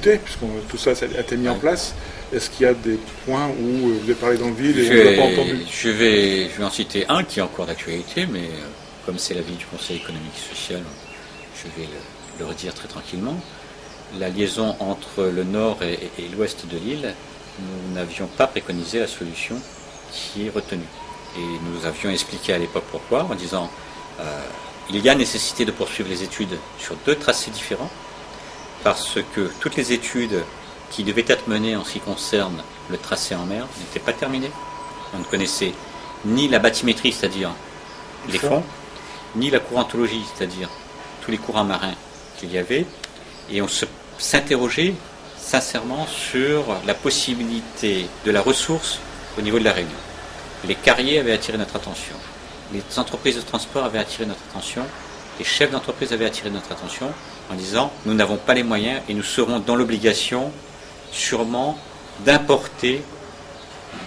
puisque tout ça a été mis en place. Est-ce qu'il y a des points où vous avez parlé d'Anville et on ne l'a pas entendu? Je vais en citer un qui est encore d'actualité, mais comme c'est l'avis du Conseil économique et social, je vais le redire très tranquillement. La liaison entre le nord et l'ouest de l'île, nous n'avions pas préconisé la solution qui est retenue. Et nous avions expliqué à l'époque pourquoi, en disant il y a nécessité de poursuivre les études sur 2 tracés différents, parce que toutes les études qui devaient être menées en ce qui concerne le tracé en mer n'étaient pas terminées. On ne connaissait ni la bathymétrie, c'est-à-dire les fonds, ni la courantologie, c'est-à-dire tous les courants marins qu'il y avait, et on s'interrogeait sincèrement sur la possibilité de la ressource au niveau de la Réunion. Les carriers avaient attiré notre attention, les entreprises de transport avaient attiré notre attention, les chefs d'entreprise avaient attiré notre attention en disant nous n'avons pas les moyens et nous serons dans l'obligation sûrement d'importer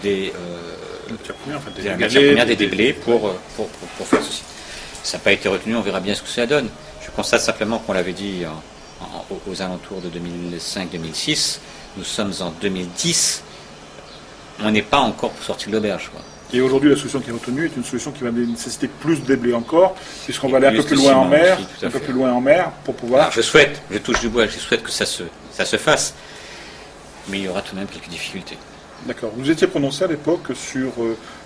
des matières premières, des déblais pour faire ceci. Ça n'a pas été retenu, on verra bien ce que ça donne. Je constate simplement qu'on l'avait dit aux alentours de 2005-2006, nous sommes en 2010, on n'est pas encore sorti de l'auberge. Et aujourd'hui, la solution qui est retenue est une solution qui va nécessiter plus de déblais encore, puisqu'on va aller un peu plus loin en mer, pour pouvoir... Alors, je touche du bois, je souhaite que ça se fasse, mais il y aura tout de même quelques difficultés. D'accord. Vous étiez prononcé à l'époque sur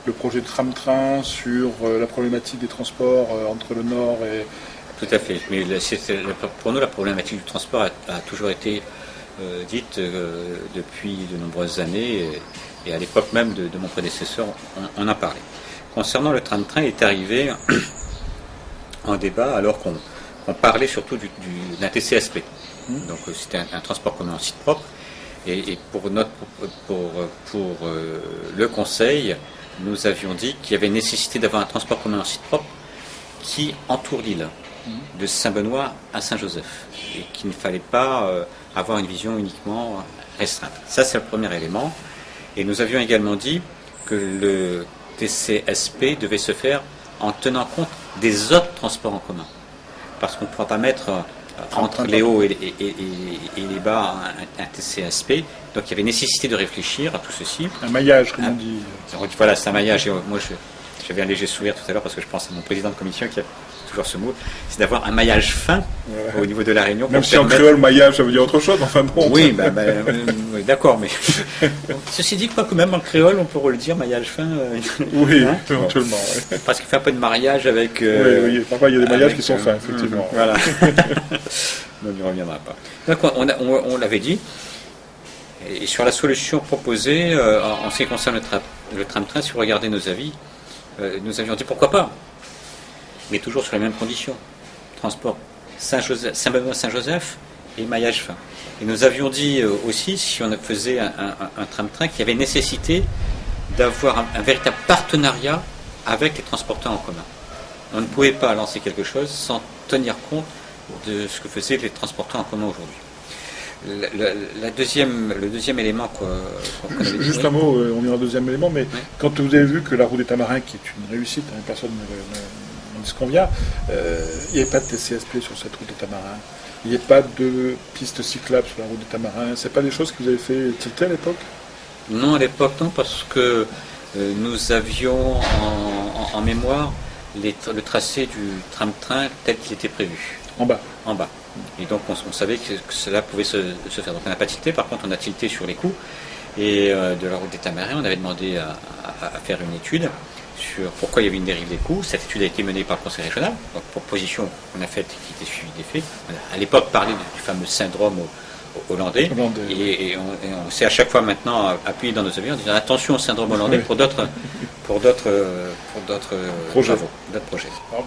le projet de tram-train, sur la problématique des transports entre le nord et... Tout à fait. Mais pour nous, la problématique du transport a toujours été dite depuis de nombreuses années, et à l'époque même de mon prédécesseur, on en parlait. Concernant le tram-train, il est arrivé en débat alors qu'on parlait surtout d'un TCSP. Donc c'était un transport commun en site propre. Et pour le Conseil, nous avions dit qu'il y avait nécessité d'avoir un transport commun en site propre qui entoure l'île, de Saint-Benoît à Saint-Joseph, et qu'il ne fallait pas avoir une vision uniquement restreinte. Ça, c'est le premier élément. Et nous avions également dit que le TCSP devait se faire en tenant compte des autres transports en commun. Parce qu'on ne pourra pas mettre entre les hauts et les bas un TCSP. Donc il y avait nécessité de réfléchir à tout ceci. Un maillage, comme on dit. Voilà, c'est un maillage. Et moi, j'avais un léger sourire tout à l'heure parce que je pense à mon président de commission qui a toujours ce mot, c'est d'avoir un maillage fin au niveau de la Réunion. Même si en créole, maillage, ça veut dire autre chose, enfin bon. Oui, oui, d'accord, mais ceci dit, quoi que même en créole, on pourrait le dire, maillage fin. Oui, éventuellement. Ouais. Parce qu'il fait un peu de mariage avec... oui, parfois il y a des mariages qui sont fins, effectivement. Voilà. On n'y reviendra pas. Donc on l'avait dit, et sur la solution proposée, en ce qui concerne le tram-train, si vous regardez nos avis, nous avions dit pourquoi pas, mais toujours sur les mêmes conditions. Transport Saint-Benoît-Saint-Joseph et maillage fin. Et nous avions dit aussi, si on faisait un tram-train, qu'il y avait nécessité d'avoir un véritable partenariat avec les transporteurs en commun. On ne pouvait pas lancer quelque chose sans tenir compte de ce que faisaient les transporteurs en commun aujourd'hui. Le deuxième élément qu'on avait dit... Juste un mot, on ira au deuxième élément, mais quand vous avez vu que la route des Tamarins, qui est une réussite, personne ne dit ce qu'on vient, il n'y avait pas de TCSP sur cette route des Tamarins, il n'y avait pas de piste cyclable sur la route des Tamarins, c'est pas des choses que vous avez fait tilter à l'époque? Non, à l'époque non, parce que nous avions en mémoire le tracé du tram-train tel qu'il était prévu. En bas. Et donc on savait que cela pouvait se faire. Donc on n'a pas tilté, par contre on a tilté sur les coûts. Et de la route des Tamarins, on avait demandé à faire une étude sur pourquoi il y avait une dérive des coûts. Cette étude a été menée par le Conseil régional, donc proposition qu'on a faite qui était suivie des faits. On a à l'époque parlé du fameux syndrome hollandais. Et on s'est à chaque fois maintenant appuyé dans nos avis en disant attention au syndrome hollandais pour d'autres projets. Alors,